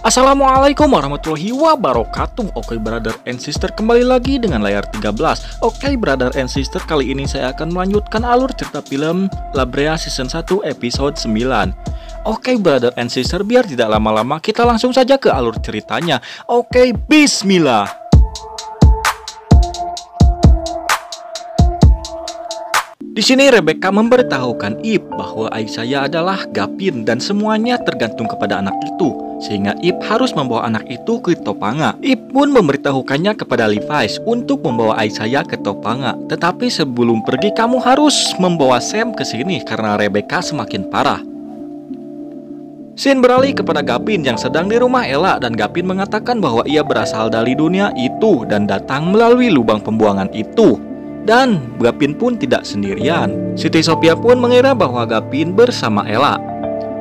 Assalamualaikum warahmatullahi wabarakatuh. Oke brother and sister, kembali lagi dengan layar 13. Oke brother and sister, kali ini saya akan melanjutkan alur cerita film La Brea season 1 episode 9. Oke brother and sister, biar tidak lama-lama kita langsung saja ke alur ceritanya. Oke, bismillah. Di sini Rebecca memberitahukan Ip bahwa Aisyah adalah Gapin dan semuanya tergantung kepada anak itu, sehingga Ip harus membawa anak itu ke Topanga. Ip pun memberitahukannya kepada Levi's untuk membawa Aisyah ke Topanga. Tetapi sebelum pergi, kamu harus membawa Sam ke sini karena Rebecca semakin parah. Scene beralih kepada Gapin yang sedang di rumah Ella, dan Gapin mengatakan bahwa ia berasal dari dunia itu dan datang melalui lubang pembuangan itu. Dan Gapin pun tidak sendirian. Siti Sophia pun mengira bahwa Gapin bersama Ella.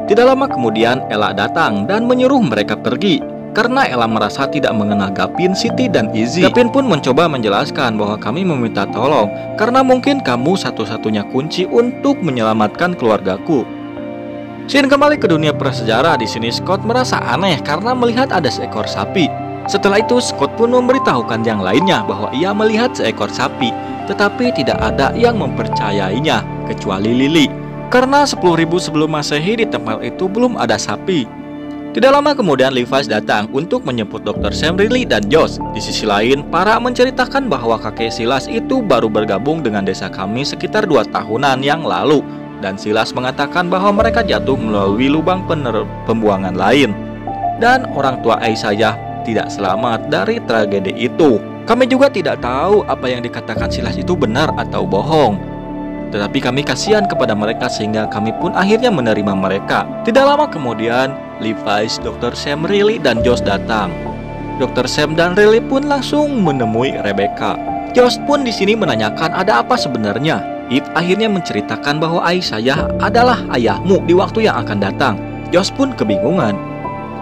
Tidak lama kemudian Ella datang dan menyuruh mereka pergi karena Ella merasa tidak mengenal Gapin, Siti, dan Izzy. Gapin pun mencoba menjelaskan bahwa kami meminta tolong karena mungkin kamu satu-satunya kunci untuk menyelamatkan keluargaku. Scene kembali ke dunia prasejarah. Di sini Scott merasa aneh karena melihat ada seekor sapi. Setelah itu Scott pun memberitahukan yang lainnya bahwa ia melihat seekor sapi, tetapi tidak ada yang mempercayainya kecuali Lily, karena 10.000 sebelum Masehi di tempat itu belum ada sapi. Tidak lama kemudian Levi's datang untuk menjemput Dr. Sam, Riley, dan Josh. Di sisi lain, Para menceritakan bahwa kakek Silas itu baru bergabung dengan desa kami sekitar 2 tahunan yang lalu, dan Silas mengatakan bahwa mereka jatuh melalui lubang pembuangan lain, dan orang tua Aisyah tidak selamat dari tragedi itu. Kami juga tidak tahu apa yang dikatakan Silas itu benar atau bohong, tetapi kami kasihan kepada mereka sehingga kami pun akhirnya menerima mereka. Tidak lama kemudian, Levi's, Dr. Sam, Riley, dan Josh datang. Dr. Sam dan Riley pun langsung menemui Rebecca. Josh pun di sini menanyakan ada apa sebenarnya. Ip akhirnya menceritakan bahwa Aisyah adalah ayahmu di waktu yang akan datang. Josh pun kebingungan.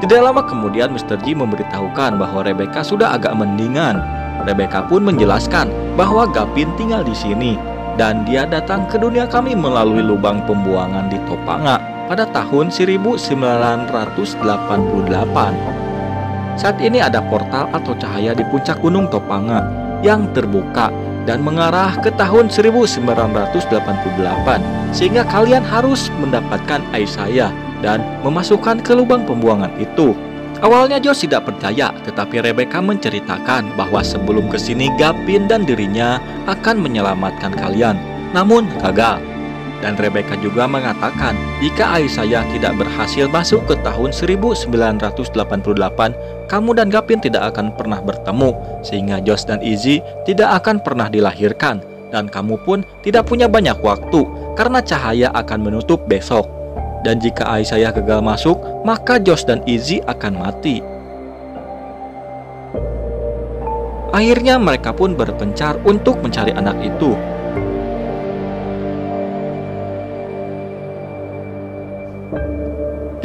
Tidak lama kemudian Mr. G memberitahukan bahwa Rebecca sudah agak mendingan. Rebecca pun menjelaskan bahwa Gapin tinggal di sini dan dia datang ke dunia kami melalui lubang pembuangan di Topanga pada tahun 1988. Saat ini ada portal atau cahaya di puncak gunung Topanga yang terbuka dan mengarah ke tahun 1988, sehingga kalian harus mendapatkan Aisyah dan memasukkan ke lubang pembuangan itu. Awalnya Josh tidak percaya, tetapi Rebecca menceritakan bahwa sebelum kesini Gapin dan dirinya akan menyelamatkan kalian, namun gagal. Dan Rebecca juga mengatakan jika Aisyah tidak berhasil masuk ke tahun 1988, kamu dan Gapin tidak akan pernah bertemu, sehingga Josh dan Izzy tidak akan pernah dilahirkan, dan kamu pun tidak punya banyak waktu karena cahaya akan menutup besok. Dan jika Aisyah gagal masuk, maka Josh dan Izzy akan mati. Akhirnya mereka pun berpencar untuk mencari anak itu.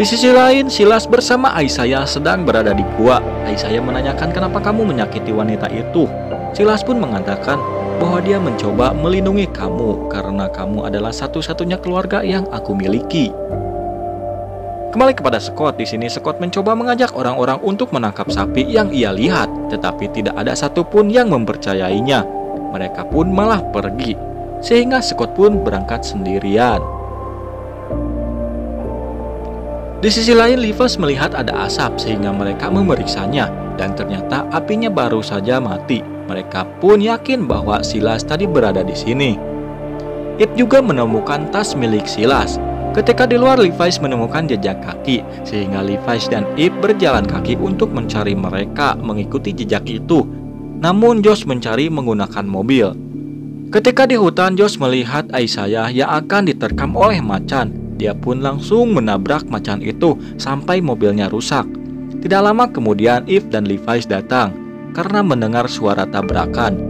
Di sisi lain, Silas bersama Aisyah sedang berada di gua. Aisyah menanyakan kenapa kamu menyakiti wanita itu. Silas pun mengatakan bahwa dia mencoba melindungi kamu karena kamu adalah satu-satunya keluarga yang aku miliki. Kembali kepada Scott. Di sini Scott mencoba mengajak orang-orang untuk menangkap sapi yang ia lihat, tetapi tidak ada satupun yang mempercayainya. Mereka pun malah pergi, sehingga Scott pun berangkat sendirian. Di sisi lain, Levi's melihat ada asap sehingga mereka memeriksanya, dan ternyata apinya baru saja mati. Mereka pun yakin bahwa Silas tadi berada di sini. Ip juga menemukan tas milik Silas. Ketika di luar, Levi's menemukan jejak kaki, sehingga Levi's dan Ip berjalan kaki untuk mencari mereka mengikuti jejak itu. Namun Josh mencari menggunakan mobil. Ketika di hutan, Josh melihat Aisyah yang akan diterkam oleh macan. Dia pun langsung menabrak macan itu sampai mobilnya rusak. Tidak lama kemudian Ip dan Levi's datang karena mendengar suara tabrakan.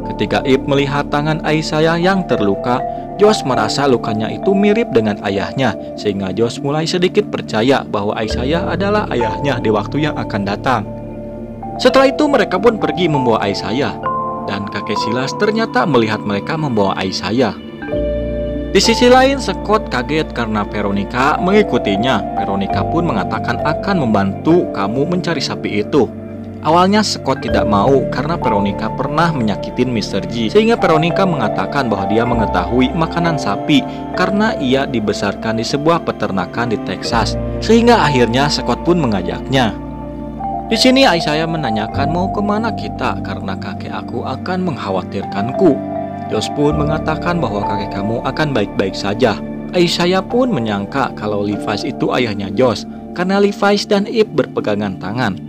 Ketika Ip melihat tangan Aisyah yang terluka, Josh merasa lukanya itu mirip dengan ayahnya, sehingga Josh mulai sedikit percaya bahwa Aisyah adalah ayahnya di waktu yang akan datang. Setelah itu mereka pun pergi membawa Aisyah, dan kakek Silas ternyata melihat mereka membawa Aisyah. Di sisi lain, Scott kaget karena Veronica mengikutinya. Veronica pun mengatakan akan membantu kamu mencari sapi itu. Awalnya Scott tidak mau karena Veronica pernah menyakitin Mr. G. Sehingga Veronica mengatakan bahwa dia mengetahui makanan sapi karena ia dibesarkan di sebuah peternakan di Texas. Sehingga akhirnya Scott pun mengajaknya. Di sini Aisyah menanyakan mau kemana kita karena kakek aku akan mengkhawatirkanku. Josh pun mengatakan bahwa kakek kamu akan baik-baik saja. Aisyah pun menyangka kalau Levi's itu ayahnya Josh karena Levi's dan Ip berpegangan tangan.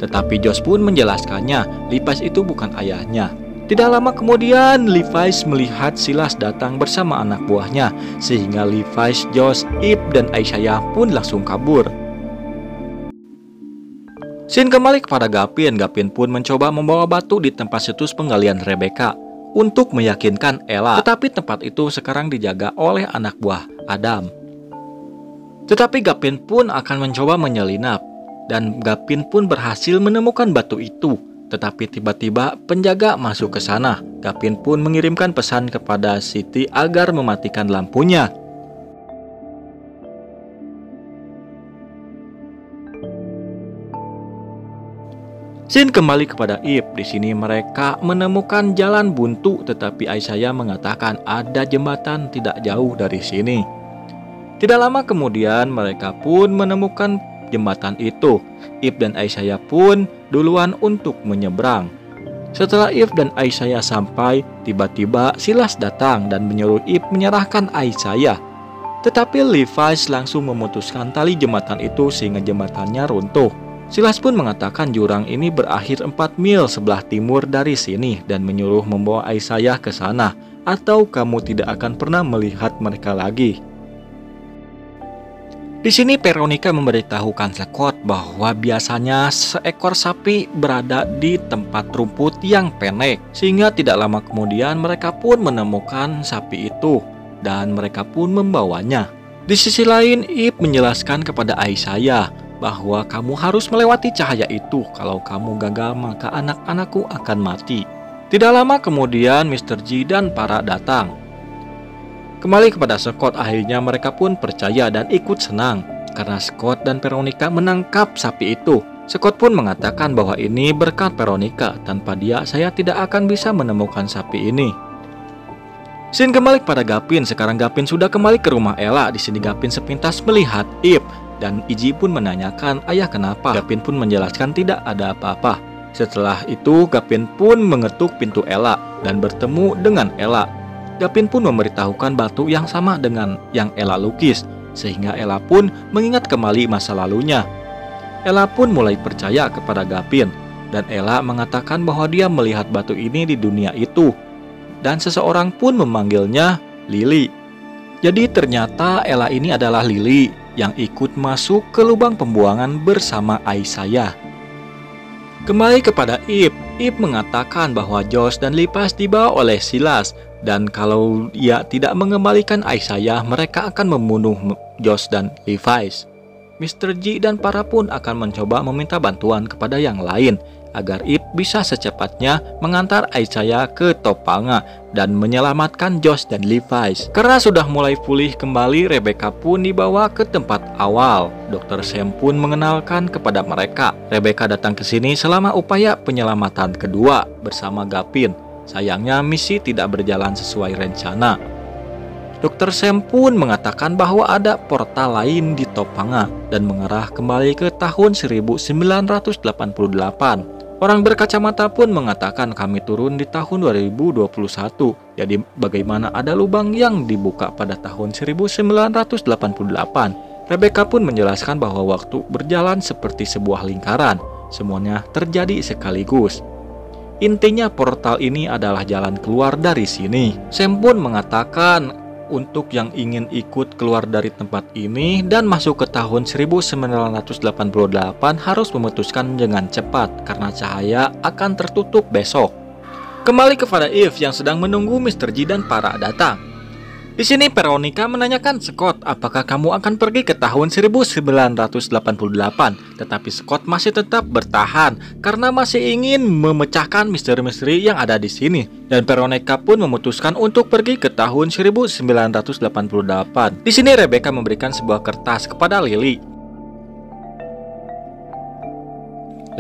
Tetapi Josh pun menjelaskannya, Levi's itu bukan ayahnya. Tidak lama kemudian, Levi's melihat Silas datang bersama anak buahnya, sehingga Levi's, Josh, Ip, dan Aisyah pun langsung kabur. Scene kembali kepada Gavin. Gavin pun mencoba membawa batu di tempat situs penggalian Rebecca untuk meyakinkan Ella. Tetapi tempat itu sekarang dijaga oleh anak buah Adam. Tetapi Gavin pun akan mencoba menyelinap. Dan Gavin pun berhasil menemukan batu itu. Tetapi tiba-tiba penjaga masuk ke sana. Gavin pun mengirimkan pesan kepada Siti agar mematikan lampunya. Scene kembali kepada Ip. Di sini mereka menemukan jalan buntu, tetapi Aisyah mengatakan ada jembatan tidak jauh dari sini. Tidak lama kemudian mereka pun menemukan jembatan itu. Ip dan Aisyah pun duluan untuk menyeberang. Setelah Ip dan Aisyah sampai, tiba-tiba Silas datang dan menyuruh Ip menyerahkan Aisyah. Tetapi Levi's langsung memutuskan tali jembatan itu sehingga jembatannya runtuh. Silas pun mengatakan jurang ini berakhir 4 mil sebelah timur dari sini dan menyuruh membawa Aisyah ke sana atau kamu tidak akan pernah melihat mereka lagi. Di sini Veronica memberitahukan Scott bahwa biasanya seekor sapi berada di tempat rumput yang pendek, sehingga tidak lama kemudian mereka pun menemukan sapi itu dan mereka pun membawanya. Di sisi lain, Ip menjelaskan kepada Aisyah bahwa kamu harus melewati cahaya itu. Kalau kamu gagal, maka anak-anakku akan mati. Tidak lama kemudian Mr. G dan Para datang. Kembali kepada Scott, akhirnya mereka pun percaya dan ikut senang karena Scott dan Veronica menangkap sapi itu. Scott pun mengatakan bahwa ini berkat Veronica, tanpa dia saya tidak akan bisa menemukan sapi ini. Scene kembali kepada Gavin. Sekarang Gavin sudah kembali ke rumah Ella. Di sini Gavin sepintas melihat Ip. Dan Iji pun menanyakan, ayah kenapa? Gavin pun menjelaskan tidak ada apa-apa. Setelah itu Gavin pun mengetuk pintu Ella dan bertemu dengan Ella. Gavin pun memberitahukan batu yang sama dengan yang Ella lukis, sehingga Ella pun mengingat kembali masa lalunya. Ella pun mulai percaya kepada Gavin, dan Ella mengatakan bahwa dia melihat batu ini di dunia itu, dan seseorang pun memanggilnya Lily. Jadi ternyata Ella ini adalah Lily yang ikut masuk ke lubang pembuangan bersama Aisyah. Kembali kepada Ip. Ip mengatakan bahwa Josh dan Levi's dibawa oleh Silas, dan kalau ia tidak mengembalikan Aisyah, mereka akan membunuh Josh dan Levi's. Mr. G dan Para pun akan mencoba meminta bantuan kepada yang lain agar Ip bisa secepatnya mengantar Aisyah ke Topanga dan menyelamatkan Josh dan Levi's. Karena sudah mulai pulih kembali, Rebecca pun dibawa ke tempat awal. Dr. Sam pun mengenalkan kepada mereka. Rebecca datang ke sini selama upaya penyelamatan kedua bersama Gavin. Sayangnya misi tidak berjalan sesuai rencana. Dr. Sam pun mengatakan bahwa ada portal lain di Topanga dan mengarah kembali ke tahun 1988. Orang berkacamata pun mengatakan kami turun di tahun 2021. Jadi bagaimana ada lubang yang dibuka pada tahun 1988? Rebecca pun menjelaskan bahwa waktu berjalan seperti sebuah lingkaran. Semuanya terjadi sekaligus. Intinya portal ini adalah jalan keluar dari sini. Sam pun mengatakan untuk yang ingin ikut keluar dari tempat ini dan masuk ke tahun 1988 harus memutuskan dengan cepat karena cahaya akan tertutup besok. Kembali kepada Eve yang sedang menunggu Mr. G dan Para datang. Di sini Veronica menanyakan Scott apakah kamu akan pergi ke tahun 1988, tetapi Scott masih tetap bertahan karena masih ingin memecahkan misteri-misteri yang ada di sini. Dan Veronica pun memutuskan untuk pergi ke tahun 1988. Di sini Rebecca memberikan sebuah kertas kepada Lily.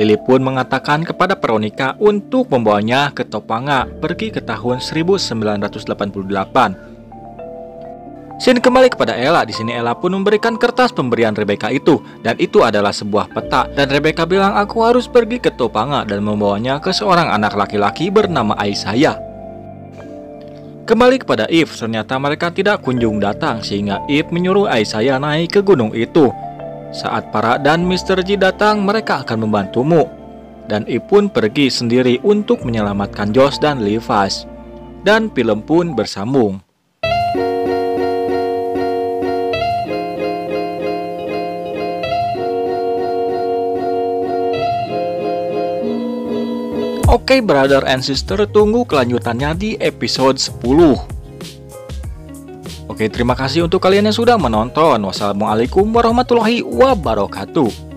Lily pun mengatakan kepada Veronica untuk membawanya ke Topanga pergi ke tahun 1988. Scene kembali kepada Ella. Di sini Ella pun memberikan kertas pemberian Rebecca itu, dan itu adalah sebuah peta. Dan Rebecca bilang aku harus pergi ke Topanga dan membawanya ke seorang anak laki-laki bernama Isaiah. Kembali kepada Eve, ternyata mereka tidak kunjung datang sehingga Eve menyuruh Isaiah naik ke gunung itu. Saat Farah dan Mr. G datang, mereka akan membantumu. Dan Eve pun pergi sendiri untuk menyelamatkan Josh dan Levi's. Dan film pun bersambung. Oke, brother and sister, tunggu kelanjutannya di episode 10. Oke, terima kasih untuk kalian yang sudah menonton. Wassalamualaikum warahmatullahi wabarakatuh.